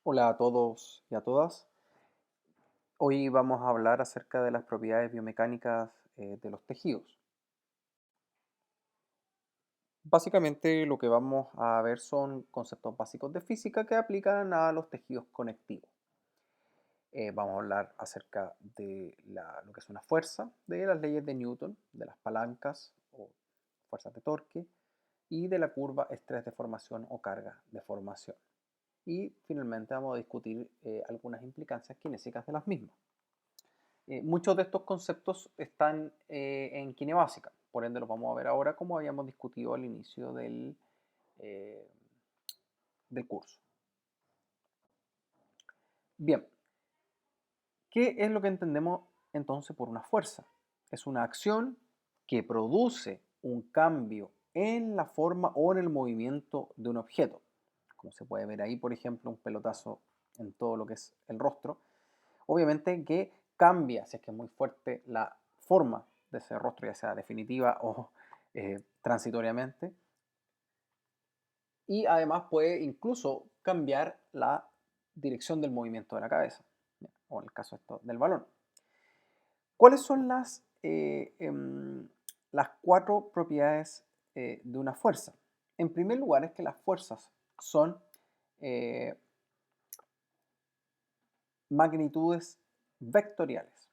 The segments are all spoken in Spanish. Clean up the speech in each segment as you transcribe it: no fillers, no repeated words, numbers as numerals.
Hola a todos y a todas. Hoy vamos a hablar acerca de las propiedades biomecánicas de los tejidos. Básicamente lo que vamos a ver son conceptos básicos de física que aplican a los tejidos conectivos. Vamos a hablar acerca de lo que es una fuerza, de las leyes de Newton, de las palancas o fuerzas de torque y de la curva estrés de formación o carga de formación. Y finalmente vamos a discutir algunas implicancias kinésicas de las mismas. Muchos de estos conceptos están en química básica, por ende los vamos a ver ahora como habíamos discutido al inicio eh, del curso. Bien, ¿qué es lo que entendemos entonces por una fuerza? Es una acción que produce un cambio en la forma o en el movimiento de un objeto. Como se puede ver ahí, por ejemplo, un pelotazo en todo lo que es el rostro. Obviamente que cambia, si es que es muy fuerte, la forma de ese rostro, ya sea definitiva o transitoriamente. Y además puede incluso cambiar la dirección del movimiento de la cabeza, o en el caso esto, del balón. ¿Cuáles son las cuatro propiedades de una fuerza? En primer lugar es que las fuerzas son eh, magnitudes vectoriales.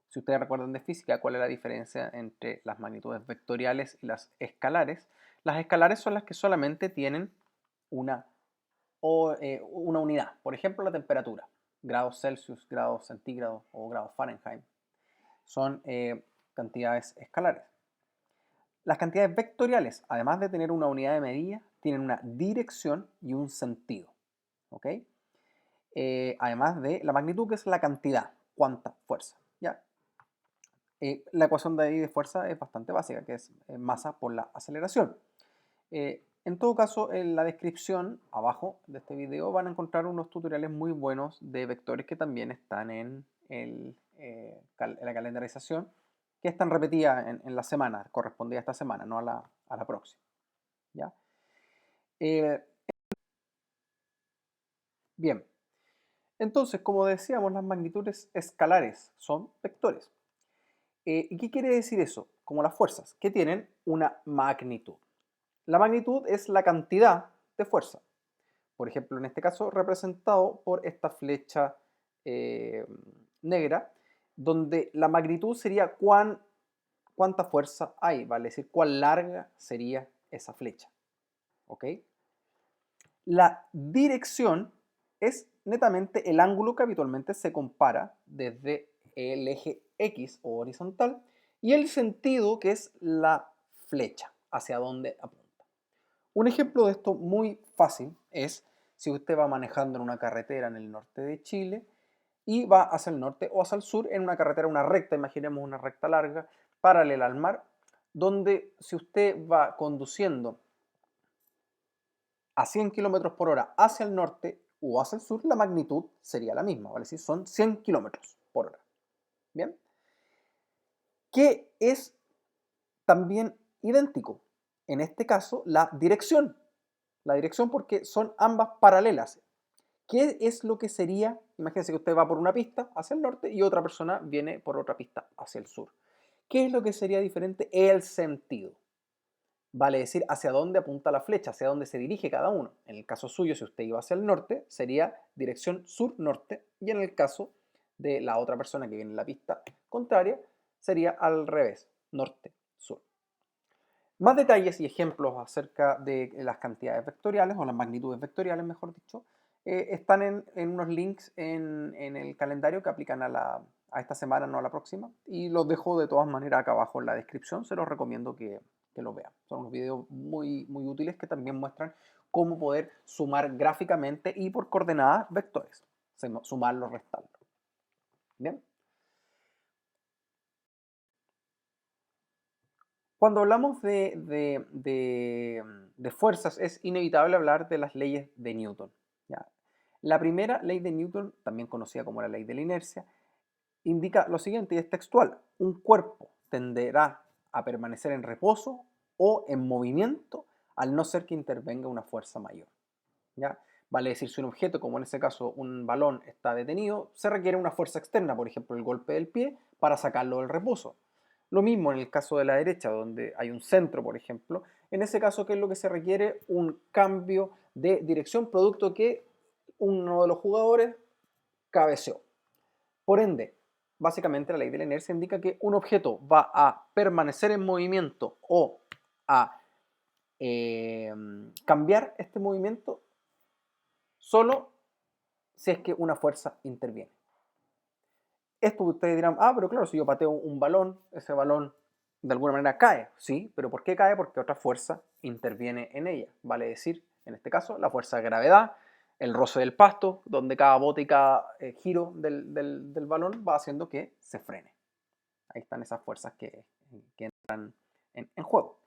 Si ustedes recuerdan de física, ¿cuál es la diferencia entre las magnitudes vectoriales y las escalares? Las escalares son las que solamente tienen una, una unidad. Por ejemplo, la temperatura, grados Celsius, grados centígrados o grados Fahrenheit. Son cantidades escalares. Las cantidades vectoriales, además de tener una unidad de medida, tienen una dirección y un sentido. ¿Ok? Además de la magnitud, que es la cantidad, cuánta fuerza. ¿Ya? La ecuación de ahí de fuerza es bastante básica, que es masa por la aceleración. En todo caso, en la descripción abajo de este video van a encontrar unos tutoriales muy buenos de vectores que también están en la calendarización, que están repetidas en la semana, correspondía a esta semana, no a la próxima. ¿Ya? Eh, bien, entonces, como decíamos, las magnitudes escalares son vectores. ¿Y qué quiere decir eso? Como las fuerzas, que tienen una magnitud. La magnitud es la cantidad de fuerza. Por ejemplo, en este caso, representado por esta flecha eh, negra, donde la magnitud sería cuánta fuerza hay, vale decir, cuán larga sería esa flecha. ¿Ok? La dirección es netamente el ángulo que habitualmente se compara desde el eje X o horizontal y el sentido que es la flecha, hacia dónde apunta. Un ejemplo de esto muy fácil es si usted va manejando en una carretera en el norte de Chile y va hacia el norte o hacia el sur en una carretera, una recta, imaginemos una recta larga, paralela al mar, donde si usted va conduciendo a 100 kilómetros por hora hacia el norte o hacia el sur, la magnitud sería la misma, ¿vale? Si son 100 kilómetros por hora. ¿Bien? ¿Qué es también idéntico? En este caso, la dirección. La dirección porque son ambas paralelas. ¿Qué es lo que sería? Imagínense que usted va por una pista hacia el norte y otra persona viene por otra pista hacia el sur. ¿Qué es lo que sería diferente? El sentido. Vale decir hacia dónde apunta la flecha, hacia dónde se dirige cada uno. En el caso suyo, si usted iba hacia el norte, sería dirección sur-norte, y en el caso de la otra persona que viene en la pista contraria, sería al revés, norte-sur. Más detalles y ejemplos acerca de las cantidades vectoriales, o las magnitudes vectoriales, mejor dicho, están en unos links en el calendario que aplican a esta semana, no a la próxima, y los dejo de todas maneras acá abajo en la descripción, se los recomiendo que los vean. Son unos videos muy, muy útiles que también muestran cómo poder sumar gráficamente y por coordenadas vectores, sumarlo, restarlo. Bien. Cuando hablamos de fuerzas, es inevitable hablar de las leyes de Newton. ¿Ya? La primera ley de Newton, también conocida como la ley de la inercia, indica lo siguiente, y es textual: un cuerpo tenderá a permanecer en reposo o en movimiento al no ser que intervenga una fuerza mayor. ¿Ya? Vale decir, si un objeto, como en este caso un balón, está detenido, se requiere una fuerza externa, por ejemplo el golpe del pie, para sacarlo del reposo. Lo mismo en el caso de la derecha, donde hay un centro, por ejemplo. En ese caso, ¿qué es lo que se requiere? Un cambio de dirección, producto que uno de los jugadores cabeceó. Por ende, básicamente la ley de la inercia indica que un objeto va a permanecer en movimiento o a cambiar este movimiento solo si es que una fuerza interviene. Esto ustedes dirán, pero claro, si yo pateo un balón, ese balón de alguna manera cae. Sí, pero ¿por qué cae? Porque otra fuerza interviene en ella. Vale decir, en este caso, la fuerza de gravedad, el roce del pasto, donde cada bote y cada giro del balón va haciendo que se frene. Ahí están esas fuerzas que entran en juego.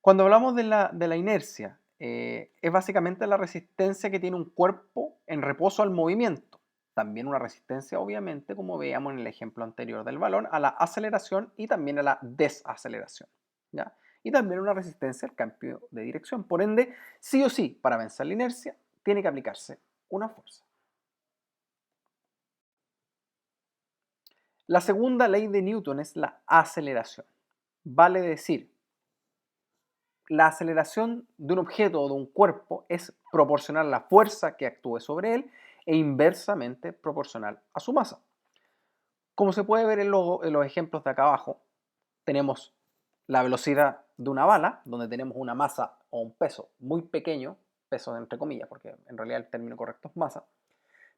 Cuando hablamos de la inercia, es básicamente la resistencia que tiene un cuerpo en reposo al movimiento. También una resistencia, obviamente, como veíamos en el ejemplo anterior del balón, a la aceleración y también a la desaceleración, ¿ya? Y también una resistencia al cambio de dirección. Por ende, sí o sí, para vencer la inercia, tiene que aplicarse una fuerza. La segunda ley de Newton es la aceleración. Vale decir, la aceleración de un objeto o de un cuerpo es proporcional a la fuerza que actúe sobre él e inversamente proporcional a su masa. Como se puede ver en los ejemplos de acá abajo, tenemos la velocidad de una bala, donde tenemos una masa o un peso muy pequeño, peso entre comillas, porque en realidad el término correcto es masa.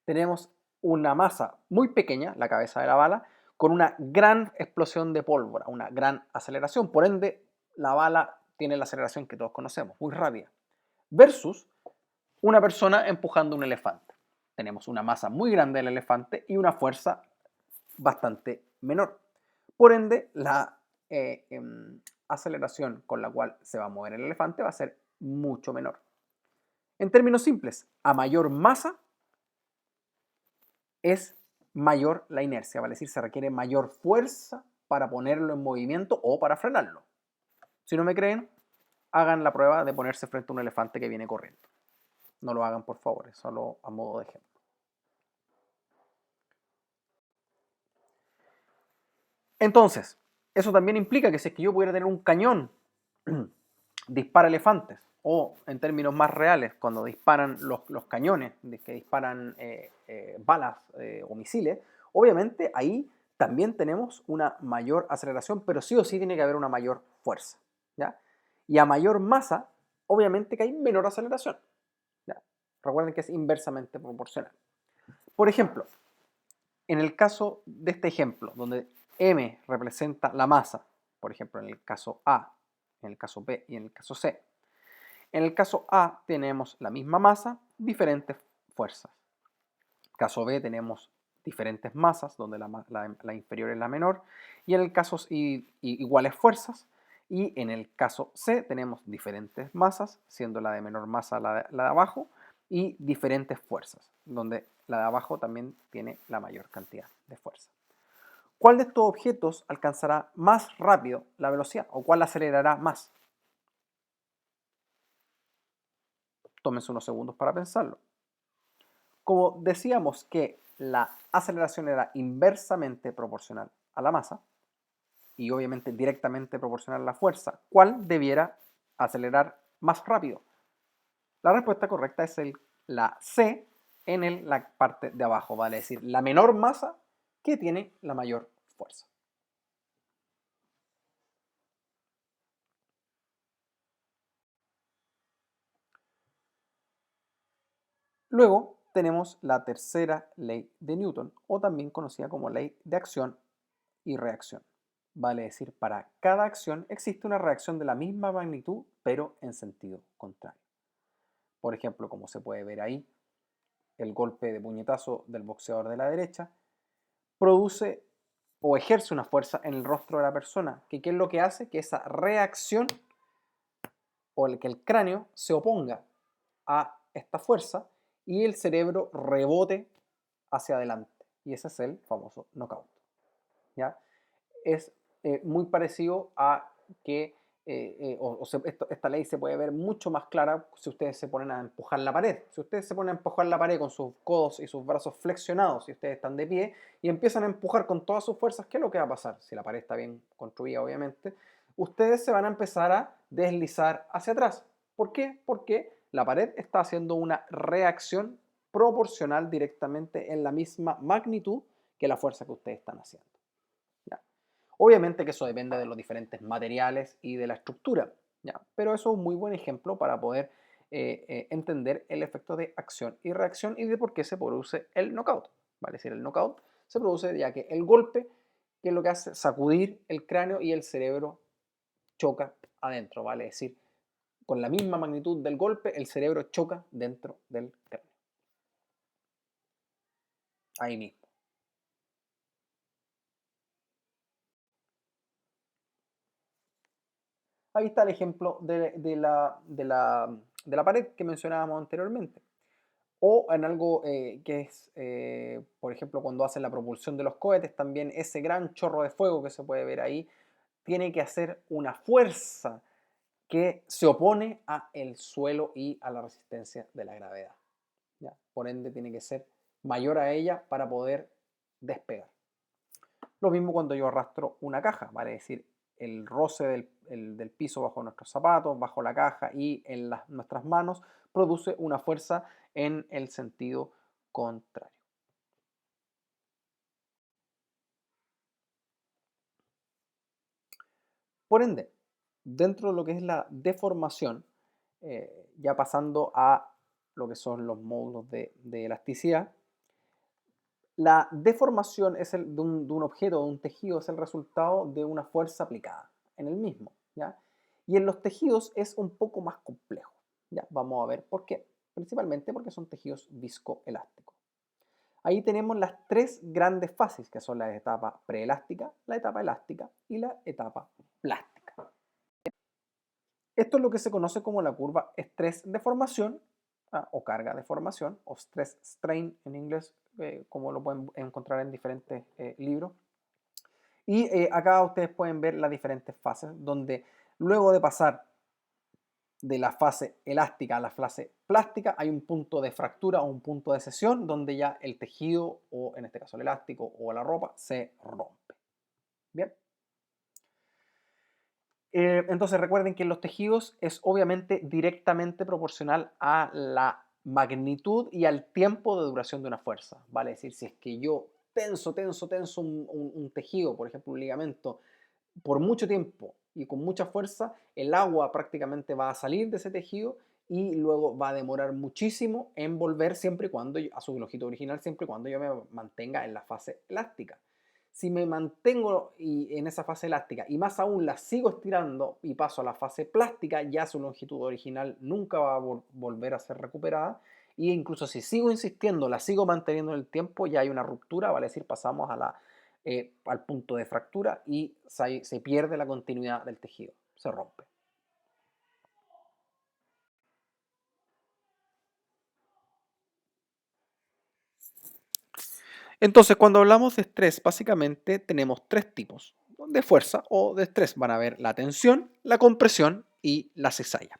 Tenemos una masa muy pequeña, la cabeza de la bala, con una gran explosión de pólvora, una gran aceleración. Por ende, la bala tiene la aceleración que todos conocemos, muy rápida. Versus una persona empujando un elefante. Tenemos una masa muy grande del elefante y una fuerza bastante menor. Por ende, la aceleración con la cual se va a mover el elefante va a ser mucho menor. En términos simples, a mayor masa es mayor la inercia, vale decir, se requiere mayor fuerza para ponerlo en movimiento o para frenarlo. Si no me creen, hagan la prueba de ponerse frente a un elefante que viene corriendo. No lo hagan, por favor, es solo a modo de ejemplo. Entonces, eso también implica que si es que yo pudiera tener un cañón, dispara elefantes, o en términos más reales, cuando disparan los cañones, que disparan balas o misiles, obviamente ahí también tenemos una mayor aceleración, pero sí o sí tiene que haber una mayor fuerza, ¿ya? Y a mayor masa, obviamente que hay menor aceleración, ¿ya? Recuerden que es inversamente proporcional. Por ejemplo, en el caso de este ejemplo, donde M representa la masa, por ejemplo, en el caso A, en el caso B y en el caso C. En el caso A tenemos la misma masa, diferentes fuerzas. En el caso B tenemos diferentes masas, donde la inferior es la menor, y en el caso iguales fuerzas, y en el caso C tenemos diferentes masas, siendo la de menor masa la de abajo, y diferentes fuerzas, donde la de abajo también tiene la mayor cantidad de fuerza. ¿Cuál de estos objetos alcanzará más rápido la velocidad o cuál acelerará más? Tómense unos segundos para pensarlo. Como decíamos que la aceleración era inversamente proporcional a la masa y obviamente directamente proporcional a la fuerza, ¿cuál debiera acelerar más rápido? La respuesta correcta es la C en la parte de abajo, vale decir, la menor masa que tiene la mayor fuerza. Luego tenemos la tercera ley de Newton, o también conocida como ley de acción y reacción. Vale decir, para cada acción existe una reacción de la misma magnitud, pero en sentido contrario. Por ejemplo, como se puede ver ahí, el golpe de puñetazo del boxeador de la derecha produce o ejerce una fuerza en el rostro de la persona, que ¿qué es lo que hace? Que esa reacción o que el cráneo se oponga a esta fuerza y el cerebro rebote hacia adelante. Y ese es el famoso knockout, ¿ya? Es muy parecido a que esta ley se puede ver mucho más clara si ustedes se ponen a empujar la pared. Si ustedes se ponen a empujar la pared con sus codos y sus brazos flexionados, y ustedes están de pie y empiezan a empujar con todas sus fuerzas, ¿qué es lo que va a pasar? Si la pared está bien construida, obviamente, ustedes se van a empezar a deslizar hacia atrás. ¿Por qué? Porque la pared está haciendo una reacción proporcional directamente en la misma magnitud que la fuerza que ustedes están haciendo. ¿Ya? Obviamente que eso depende de los diferentes materiales y de la estructura, ¿ya? Pero eso es un muy buen ejemplo para poder entender el efecto de acción y reacción y de por qué se produce el knockout. ¿Vale? Es decir, el knockout se produce ya que el golpe, que es lo que hace sacudir el cráneo y el cerebro choca adentro, ¿vale? Es decir, con la misma magnitud del golpe, el cerebro choca dentro del cráneo. Ahí mismo. Ahí está el ejemplo de la pared que mencionábamos anteriormente. O en algo que es, por ejemplo, cuando hacen la propulsión de los cohetes, también ese gran chorro de fuego que se puede ver ahí, tiene que hacer una fuerza que se opone a el suelo y a la resistencia de la gravedad. ¿Ya? Por ende, tiene que ser mayor a ella para poder despegar. Lo mismo cuando yo arrastro una caja, ¿vale? Es decir, el roce del piso bajo nuestros zapatos, bajo la caja y en nuestras manos produce una fuerza en el sentido contrario. Por ende, dentro de lo que es la deformación, ya pasando a lo que son los módulos de elasticidad, la deformación de un objeto, de un tejido, es el resultado de una fuerza aplicada en el mismo, ¿ya? Y en los tejidos es un poco más complejo, ¿ya? Vamos a ver por qué. Principalmente porque son tejidos viscoelásticos. Ahí tenemos las tres grandes fases, que son la etapa preelástica, la etapa elástica y la etapa plástica. Esto es lo que se conoce como la curva estrés-deformación, o carga-deformación, o stress-strain en inglés, como lo pueden encontrar en diferentes libros. Y acá ustedes pueden ver las diferentes fases, donde luego de pasar de la fase elástica a la fase plástica, hay un punto de fractura o un punto de cesión, donde ya el tejido, o en este caso el elástico o la ropa, se rompe. Bien. Entonces recuerden que en los tejidos es obviamente directamente proporcional a la magnitud y al tiempo de duración de una fuerza. Vale decir, si es que yo tenso un tejido, por ejemplo un ligamento, por mucho tiempo y con mucha fuerza, el agua prácticamente va a salir de ese tejido y luego va a demorar muchísimo en volver siempre y cuando a su longitud original, siempre y cuando yo me mantenga en la fase elástica. Si me mantengo en esa fase elástica y más aún la sigo estirando y paso a la fase plástica, ya su longitud original nunca va a volver a ser recuperada. E incluso si sigo insistiendo, la sigo manteniendo en el tiempo, ya hay una ruptura, vale decir, pasamos al punto de fractura y se pierde la continuidad del tejido, se rompe. Entonces, cuando hablamos de estrés, básicamente tenemos tres tipos de fuerza o de estrés. Van a ver la tensión, la compresión y la cizalla.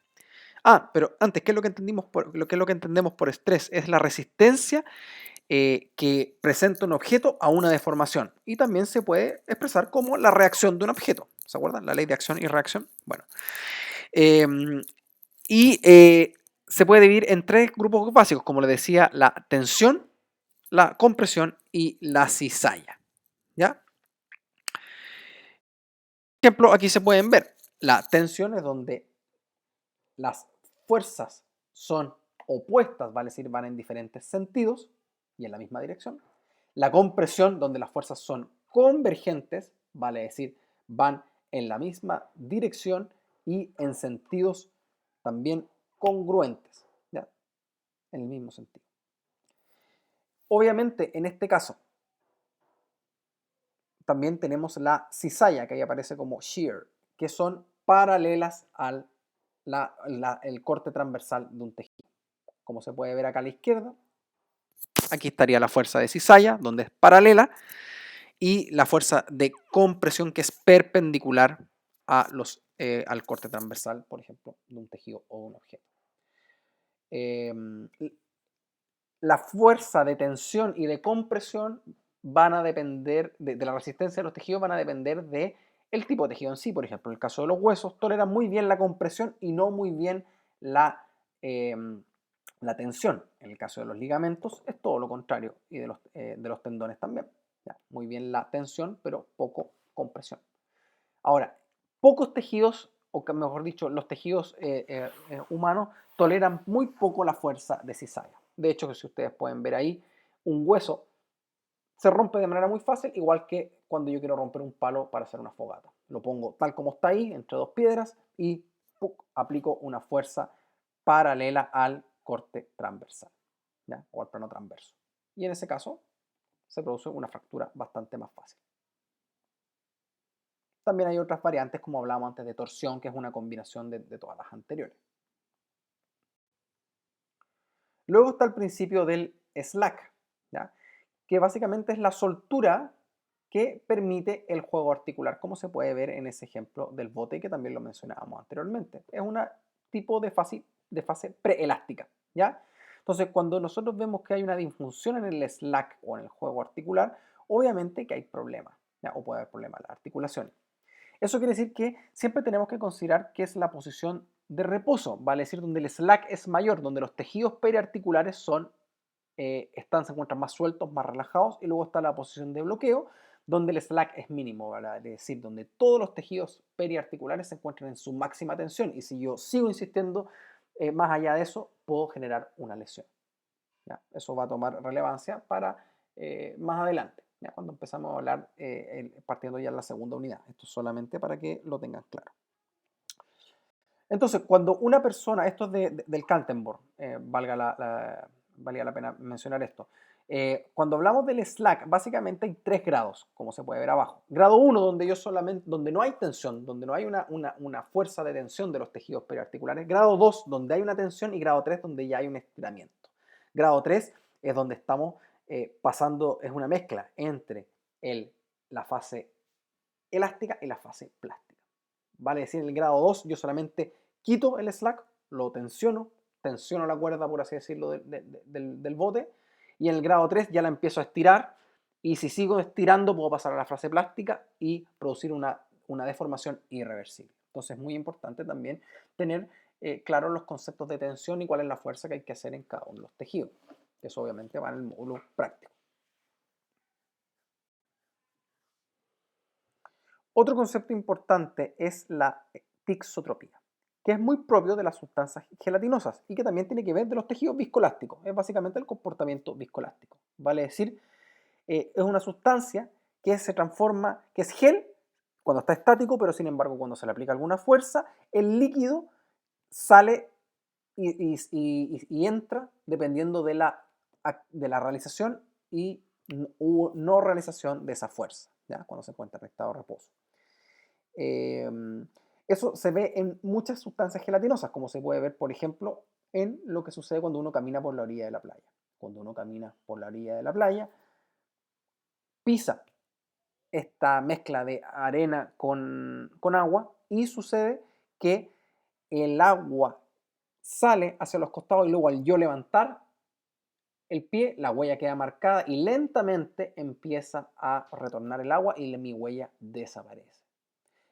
Pero antes, ¿qué es lo que entendemos por estrés? Es la resistencia que presenta un objeto a una deformación. Y también se puede expresar como la reacción de un objeto. ¿Se acuerdan? La ley de acción y reacción. Bueno. Se puede dividir en tres grupos básicos, como les decía, la tensión, la compresión y la cizalla. ¿Ya? Por ejemplo, aquí se pueden ver. La tensión es donde las fuerzas son opuestas, vale decir, van en diferentes sentidos y en la misma dirección. La compresión, donde las fuerzas son convergentes, vale decir, van en la misma dirección y en sentidos también congruentes, ¿ya? En el mismo sentido. Obviamente, en este caso, también tenemos la cizalla, que ahí aparece como shear, que son paralelas al el corte transversal de un tejido. Como se puede ver acá a la izquierda, aquí estaría la fuerza de cizalla, donde es paralela, y la fuerza de compresión, que es perpendicular a los al corte transversal, por ejemplo, de un tejido o de un objeto. Em, la fuerza de tensión y de compresión van a depender de la resistencia de los tejidos, van a depender de el tipo de tejido en sí. Por ejemplo, en el caso de los huesos, toleran muy bien la compresión y no muy bien la, la tensión. En el caso de los ligamentos es todo lo contrario, y de los tendones también. Ya, muy bien la tensión, pero poco compresión. Ahora, pocos tejidos, o mejor dicho, los tejidos humanos toleran muy poco la fuerza de cizalla. De hecho, si ustedes pueden ver ahí, un hueso se rompe de manera muy fácil, igual que cuando yo quiero romper un palo para hacer una fogata. Lo pongo tal como está ahí, entre dos piedras, y ¡puc!, aplico una fuerza paralela al corte transversal, ¿ya? O al plano transverso. Y en ese caso se produce una fractura bastante más fácil. También hay otras variantes, como hablábamos antes, de torsión, que es una combinación de todas las anteriores. Luego está el principio del slack, ¿ya? Que básicamente es la soltura que permite el juego articular, como se puede ver en ese ejemplo del bote que también lo mencionábamos anteriormente. Es un tipo de fase preelástica, ¿ya? Entonces, cuando nosotros vemos que hay una disfunción en el slack o en el juego articular, obviamente que hay problemas, ¿ya? O puede haber problemas en las articulaciones. Eso quiere decir que siempre tenemos que considerar que es la posición de reposo, vale decir, donde el slack es mayor, donde los tejidos periarticulares se encuentran más sueltos, más relajados, y luego está la posición de bloqueo, donde el slack es mínimo, vale decir, donde todos los tejidos periarticulares se encuentran en su máxima tensión, y si yo sigo insistiendo más allá de eso, puedo generar una lesión. ¿Ya? Eso va a tomar relevancia para más adelante, ¿ya? Cuando empezamos a hablar partiendo ya en la segunda unidad. Esto es solamente para que lo tengan claro. Entonces, cuando una persona, esto es del Kaltenborn, valga la pena mencionar esto. Cuando hablamos del slack, básicamente hay 3 grados, como se puede ver abajo. Grado 1, donde no hay tensión, donde no hay una fuerza de tensión de los tejidos periarticulares. Grado 2, donde hay una tensión. Y grado 3, donde ya hay un estiramiento. Grado 3 es donde estamos pasando, es una mezcla entre la fase elástica y la fase plástica. Vale decir, en el grado 2 yo solamente quito el slack, lo tensiono la cuerda, por así decirlo, del bote, y en el grado 3 ya la empiezo a estirar, y si sigo estirando puedo pasar a la fase plástica y producir una deformación irreversible. Entonces es muy importante también tener claros los conceptos de tensión y cuál es la fuerza que hay que hacer en cada uno de los tejidos. Eso obviamente va en el módulo práctico. Otro concepto importante es la tixotropía, que es muy propio de las sustancias gelatinosas y que también tiene que ver de los tejidos viscoelásticos. Es básicamente el comportamiento viscoelástico. Vale decir, es una sustancia que se transforma, que es gel cuando está estático, pero sin embargo cuando se le aplica alguna fuerza, el líquido sale y entra dependiendo de la realización y no realización de esa fuerza, ¿ya? Cuando se encuentra en estado de reposo. Eso se ve en muchas sustancias gelatinosas, como se puede ver, por ejemplo, en lo que sucede cuando uno camina por la orilla de la playa. Cuando uno camina por la orilla de la playa, pisa esta mezcla de arena con agua y sucede que el agua sale hacia los costados y luego al yo levantar el pie, la huella queda marcada y lentamente empieza a retornar el agua y mi huella desaparece.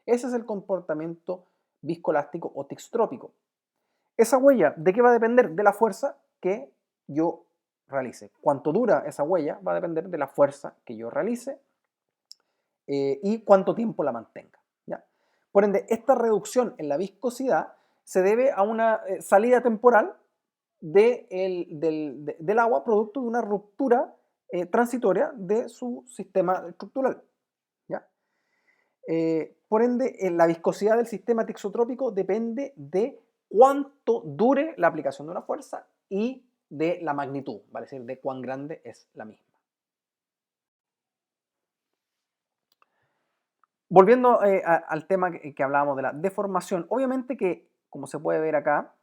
Ese es el comportamiento viscoelástico o tixotrópico. Esa huella, ¿de qué va a depender? De la fuerza que yo realice. Cuánto dura esa huella va a depender de la fuerza que yo realice y cuánto tiempo la mantenga, ¿ya? Por ende, esta reducción en la viscosidad se debe a una salida temporal del agua producto de una ruptura transitoria de su sistema estructural, ¿ya? Por ende, la viscosidad del sistema tixotrópico depende de cuánto dure la aplicación de una fuerza y de la magnitud, vale decir, de cuán grande es la misma. Volviendo al tema que hablábamos de la deformación, obviamente que, como se puede ver acá,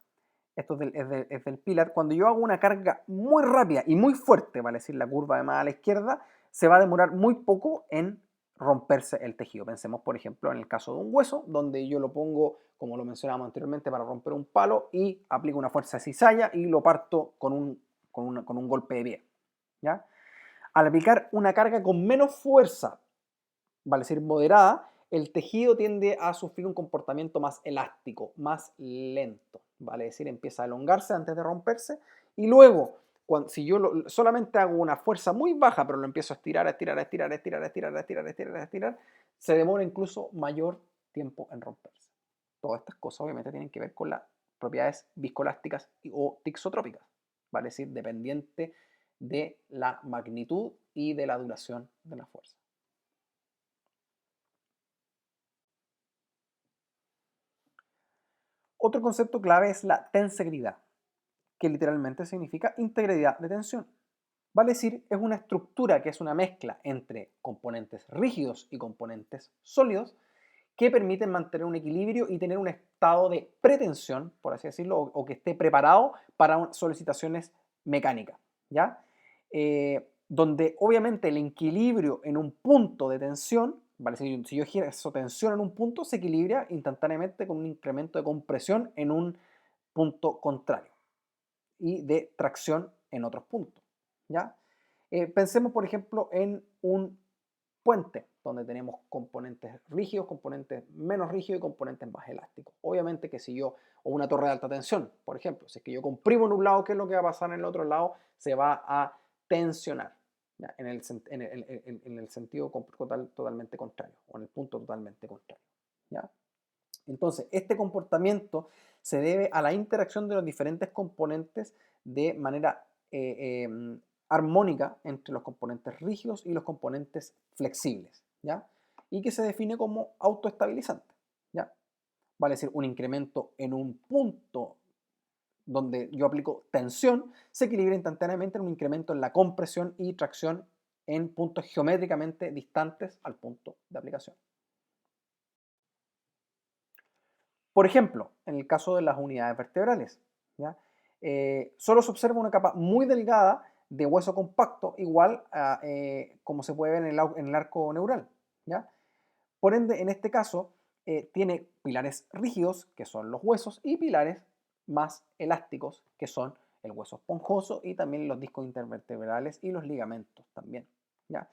esto es del Pilar, cuando yo hago una carga muy rápida y muy fuerte, vale decir, la curva de más a la izquierda, se va a demorar muy poco en romperse el tejido. Pensemos, por ejemplo, en el caso de un hueso, donde yo lo pongo, como lo mencionábamos anteriormente, para romper un palo y aplico una fuerza de cizalla y lo parto con un golpe de pie. ¿Ya? Al aplicar una carga con menos fuerza, vale decir moderada, el tejido tiende a sufrir un comportamiento más elástico, más lento, vale decir, empieza a elongarse antes de romperse y luego, si yo solamente hago una fuerza muy baja, pero lo empiezo a estirar, se demora incluso mayor tiempo en romperse. Todas estas cosas obviamente tienen que ver con las propiedades viscoelásticas o tixotrópicas, vale decir, dependiente de la magnitud y de la duración de la fuerza. Otro concepto clave es la tensegridad, que literalmente significa integridad de tensión. Vale decir, es una estructura que es una mezcla entre componentes rígidos y componentes sólidos que permiten mantener un equilibrio y tener un estado de pretensión, por así decirlo, o que esté preparado para solicitaciones mecánicas, ¿ya? Donde obviamente el equilibrio en un punto de tensión, ¿vale? Si yo ejerzo tensión en un punto, se equilibra instantáneamente con un incremento de compresión en un punto contrario y de tracción en otros puntos, ¿ya? Pensemos, por ejemplo, en un puente, donde tenemos componentes rígidos, componentes menos rígidos y componentes más elásticos. Obviamente que si yo, o una torre de alta tensión, por ejemplo, si es que yo comprimo en un lado, ¿qué es lo que va a pasar en el otro lado? Se va a tensionar, ¿ya? En el sentido totalmente contrario, o en el punto totalmente contrario, ¿ya? Entonces, este comportamiento se debe a la interacción de los diferentes componentes de manera armónica entre los componentes rígidos y los componentes flexibles, ¿ya? Y que se define como autoestabilizante, ¿ya? Vale decir, un incremento en un punto donde yo aplico tensión se equilibra instantáneamente en un incremento en la compresión y tracción en puntos geométricamente distantes al punto de aplicación. Por ejemplo, en el caso de las unidades vertebrales, ¿ya? Solo se observa una capa muy delgada de hueso compacto, igual a como se puede ver en el arco neural, ¿ya? Por ende, en este caso, tiene pilares rígidos, que son los huesos, y pilares más elásticos, que son el hueso esponjoso y también los discos intervertebrales y los ligamentos también, ¿ya?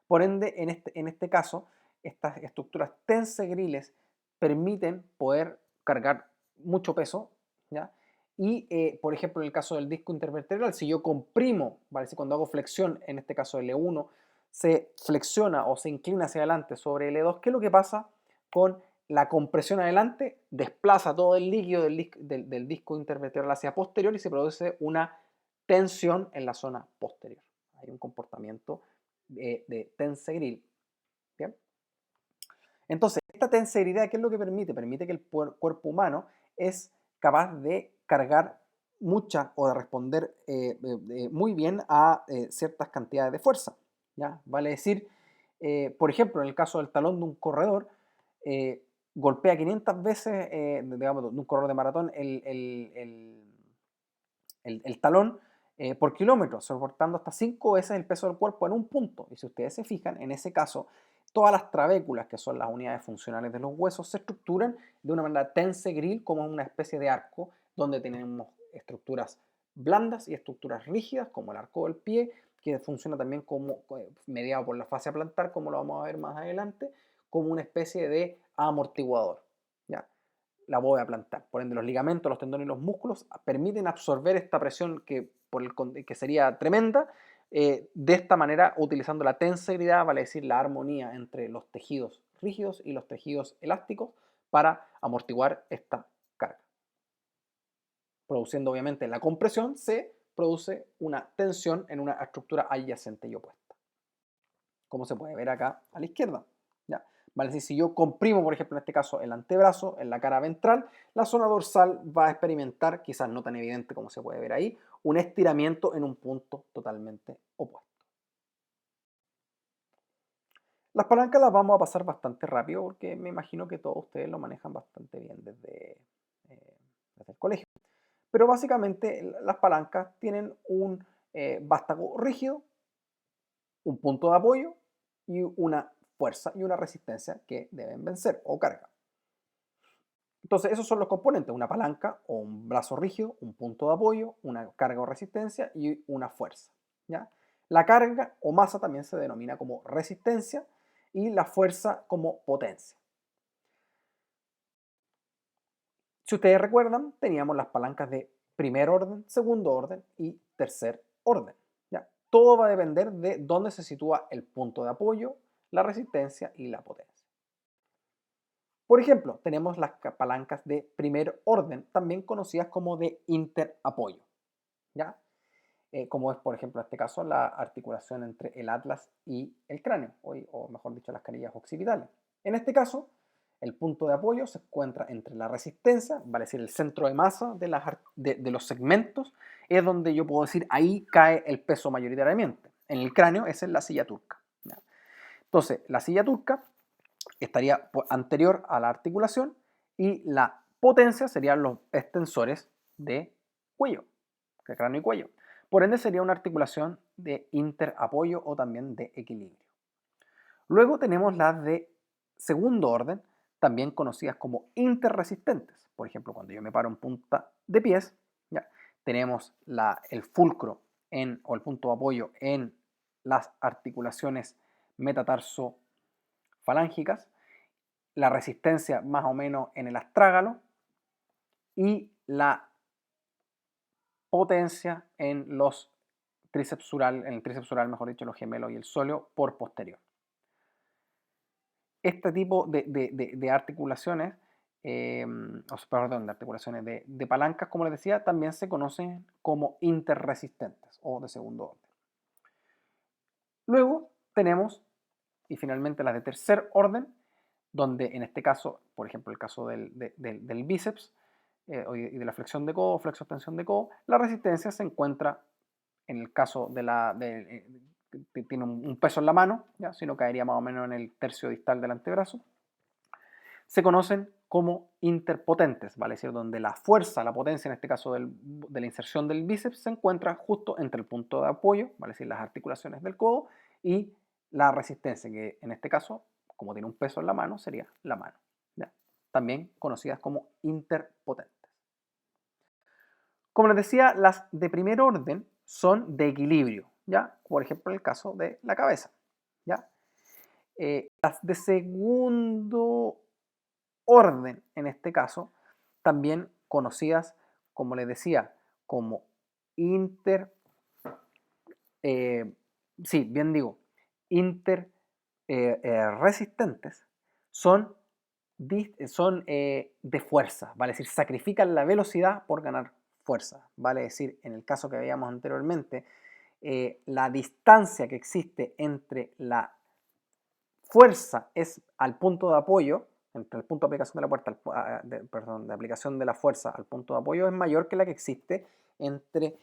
Por ende, en este caso, estas estructuras tensegriles permiten poder cargar mucho peso, ¿ya? Y, por ejemplo, en el caso del disco intervertebral, si yo comprimo, ¿vale? Si cuando hago flexión, en este caso L1, se flexiona o se inclina hacia adelante sobre L2, ¿qué es lo que pasa con la compresión adelante? Desplaza todo el líquido del disco intervertebral hacia posterior y se produce una tensión en la zona posterior. Hay un comportamiento de tensegril. ¿Bien? Entonces, esta tensegridad, ¿qué es lo que permite? Permite que el cuerpo humano es capaz de cargar mucha o de responder muy bien a ciertas cantidades de fuerza, ¿ya? Vale decir, por ejemplo, en el caso del talón de un corredor, golpea 500 veces, digamos, de un corredor de maratón, el talón por kilómetro, soportando hasta 5 veces el peso del cuerpo en un punto. Y si ustedes se fijan, en ese caso, todas las trabéculas, que son las unidades funcionales de los huesos, se estructuran de una manera tensegril, como una especie de arco, donde tenemos estructuras blandas y estructuras rígidas, como el arco del pie, que funciona también como mediado por la fascia plantar, como lo vamos a ver más adelante, como una especie de amortiguador, ¿ya? La bóveda plantar. Por ende, los ligamentos, los tendones y los músculos permiten absorber esta presión que sería tremenda, de esta manera utilizando la tensegridad, vale decir la armonía entre los tejidos rígidos y los tejidos elásticos para amortiguar esta carga. Produciendo obviamente la compresión, se produce una tensión en una estructura adyacente y opuesta, como se puede ver acá a la izquierda, ¿ya? Vale decir, si yo comprimo, por ejemplo, en este caso el antebrazo, en la cara ventral, la zona dorsal va a experimentar, quizás no tan evidente como se puede ver ahí, un estiramiento en un punto totalmente opuesto. Las palancas las vamos a pasar bastante rápido porque me imagino que todos ustedes lo manejan bastante bien desde el colegio. Pero básicamente las palancas tienen un vástago rígido, un punto de apoyo y una fuerza y una resistencia que deben vencer o carga. Entonces, esos son los componentes, una palanca o un brazo rígido, un punto de apoyo, una carga o resistencia y una fuerza, ¿ya? La carga o masa también se denomina como resistencia y la fuerza como potencia. Si ustedes recuerdan, teníamos las palancas de primer orden, segundo orden y tercer orden, ¿ya? Todo va a depender de dónde se sitúa el punto de apoyo, la resistencia y la potencia. Por ejemplo, tenemos las palancas de primer orden, también conocidas como de interapoyo, ¿ya? Como es, por ejemplo, en este caso, la articulación entre el atlas y el cráneo, o mejor dicho, las canillas occipitales. En este caso, el punto de apoyo se encuentra entre la resistencia, vale decir, el centro de masa de los segmentos, es donde yo puedo decir, ahí cae el peso mayoritariamente. En el cráneo, esa es la silla turca, ¿ya? Entonces, la silla turca estaría anterior a la articulación y la potencia serían los extensores de cuello, de cráneo y cuello. Por ende sería una articulación de interapoyo o también de equilibrio. Luego tenemos las de segundo orden, también conocidas como interresistentes. Por ejemplo, cuando yo me paro en punta de pies, ¿ya? Tenemos el fulcro o el punto de apoyo en las articulaciones metatarso-falángicas, la resistencia más o menos en el astrágalo y la potencia en el tríceps sural, mejor dicho, los gemelos y el sóleo por posterior. Este tipo de articulaciones, de palancas, como les decía, también se conocen como interresistentes o de segundo orden. Luego tenemos, y finalmente las de tercer orden, donde en este caso, por ejemplo, el caso del bíceps y de la flexión de codo, flexo-extensión de codo, la resistencia se encuentra en el caso que tiene un peso en la mano, ¿ya? Si no caería más o menos en el tercio distal del antebrazo. Se conocen como interpotentes, ¿vale? Es decir, donde la fuerza, la potencia, en este caso de la inserción del bíceps, se encuentra justo entre el punto de apoyo, ¿vale? Es decir, las articulaciones del codo, y la resistencia, que en este caso, como tiene un peso en la mano, sería la mano, ¿ya? También conocidas como interpotentes. Como les decía, las de primer orden son de equilibrio, ¿ya? Por ejemplo, en el caso de la cabeza, ¿ya? Las de segundo orden, en este caso, también conocidas, como les decía, como interresistentes, son de fuerza, vale decir, sacrifican la velocidad por ganar fuerza, vale decir, en el caso que veíamos anteriormente, la distancia que existe entre la fuerza es al punto de apoyo, entre el punto de aplicación de la puerta, de aplicación de la fuerza al punto de apoyo es mayor que la que existe entre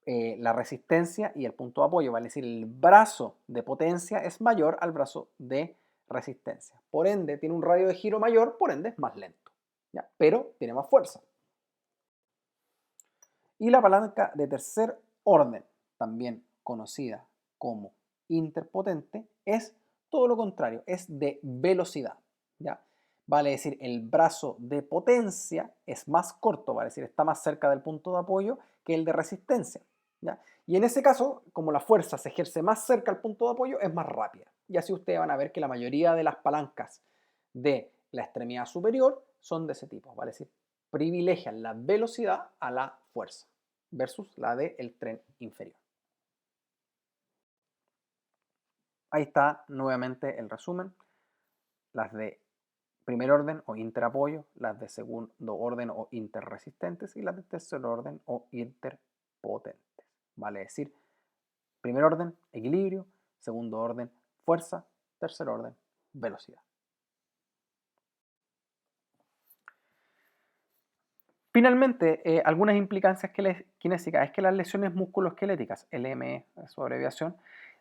la resistencia y el punto de apoyo, vale decir, el brazo de potencia es mayor al brazo de resistencia. Por ende, tiene un radio de giro mayor, por ende es más lento, ¿ya? Pero tiene más fuerza. Y la palanca de tercer orden, también conocida como interpotente, es todo lo contrario, es de velocidad, ¿ya? Vale decir, el brazo de potencia es más corto, vale decir, está más cerca del punto de apoyo que el de resistencia, ¿ya? Y en ese caso, como la fuerza se ejerce más cerca al punto de apoyo, es más rápida. Y así ustedes van a ver que la mayoría de las palancas de la extremidad superior son de ese tipo, vale decir, privilegian la velocidad a la fuerza versus la del tren inferior. Ahí está nuevamente el resumen. Las de primer orden o interapoyo, las de segundo orden o interresistentes y las de tercer orden o interpotentes. Vale decir, primer orden, equilibrio, segundo orden, fuerza, tercer orden, velocidad. Finalmente, algunas implicancias kinésicas es que las lesiones musculoesqueléticas, LME, su abreviación,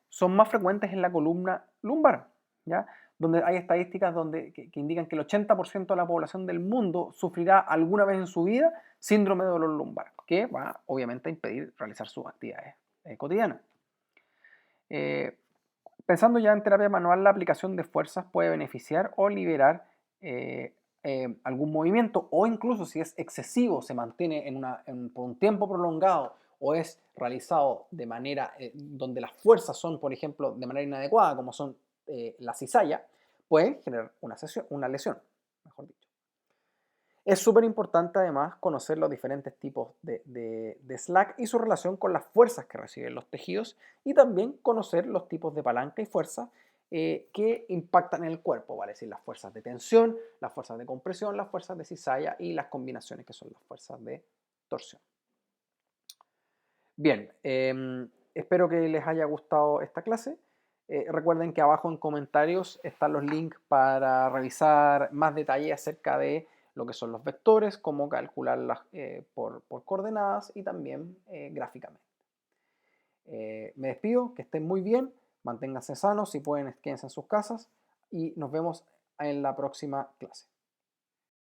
son más frecuentes en la columna lumbar, ¿ya? Donde hay estadísticas que indican que el 80% de la población del mundo sufrirá alguna vez en su vida síndrome de dolor lumbar, que va obviamente a impedir realizar sus actividades cotidianas. Pensando ya en terapia manual, la aplicación de fuerzas puede beneficiar o liberar algún movimiento, o incluso si es excesivo, se mantiene por un tiempo prolongado o es realizado de manera donde las fuerzas son, por ejemplo, de manera inadecuada, como son la cizalla, puede generar una lesión, mejor dicho. Es súper importante además conocer los diferentes tipos de slack y su relación con las fuerzas que reciben los tejidos, y también conocer los tipos de palanca y fuerza que impactan en el cuerpo, ¿vale? Es decir, las fuerzas de tensión, las fuerzas de compresión, las fuerzas de cizalla y las combinaciones que son las fuerzas de torsión. Bien, espero que les haya gustado esta clase. Recuerden que abajo en comentarios están los links para revisar más detalle acerca de lo que son los vectores, cómo calcularlas por coordenadas y también gráficamente. Me despido, que estén muy bien, manténganse sanos, si pueden quédense en sus casas y nos vemos en la próxima clase.